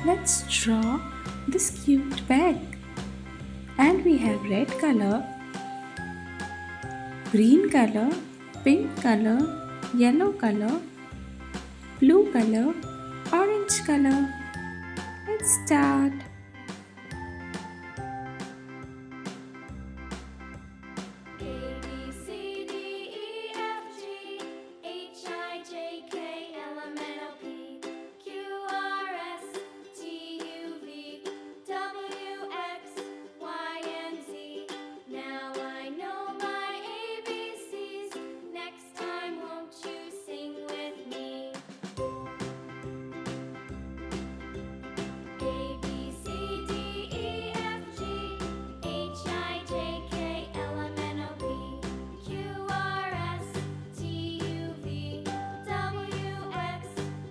Let's draw this cute bag. And we have red color, green color, pink color, yellow color, blue color, orange color. Let's start. A B C D E F G H I J K L M N O P Q R S T U V W X Y and Z. Now I know my ABCs. Next time, won't you sing with me? A B C D E F G H I J K L M N O P Q R S T U V W X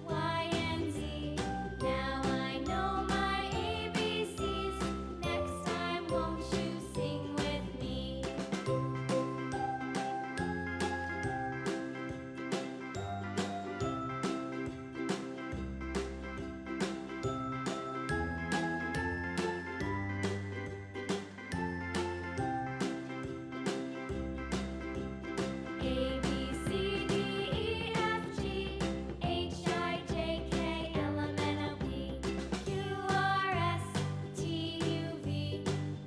Y and Z. Now I know my ABCs. Next time, won't you sing with me? A B C D E F G H I J K L M N O P Q R S T U V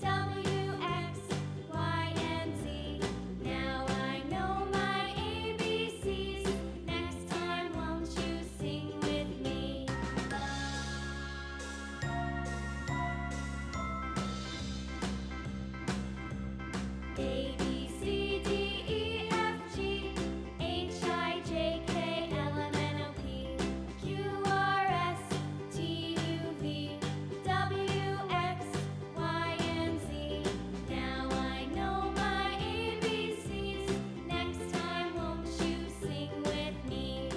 W X Y and Z. Now I know my ABCs. Next time, won't you sing with me? A B C D E F G H I J K L M N O P Q R S T U V W X Y and Z. Now I know my ABCs. Next time, won't you sing with me?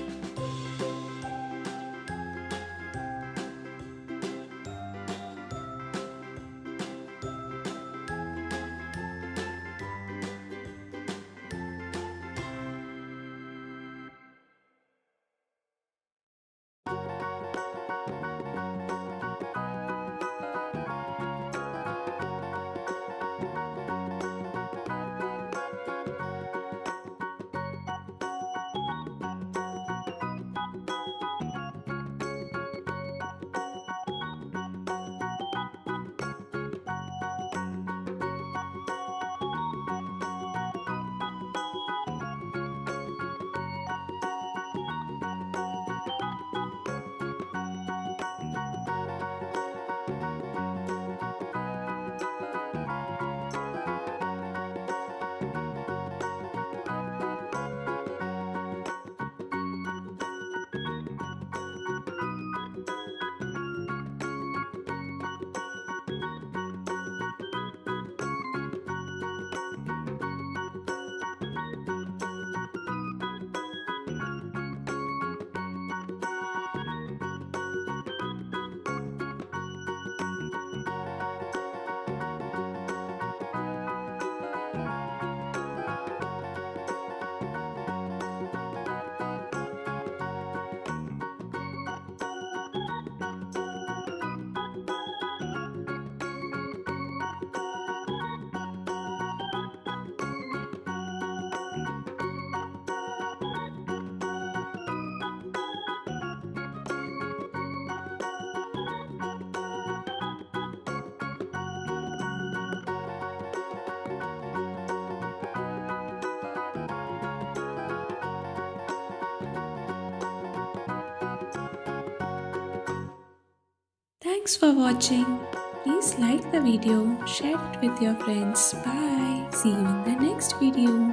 Thanks for watching. Please like the video, share it with your friends. Bye. See you in the next video.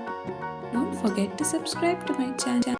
Don't forget to subscribe to my channel.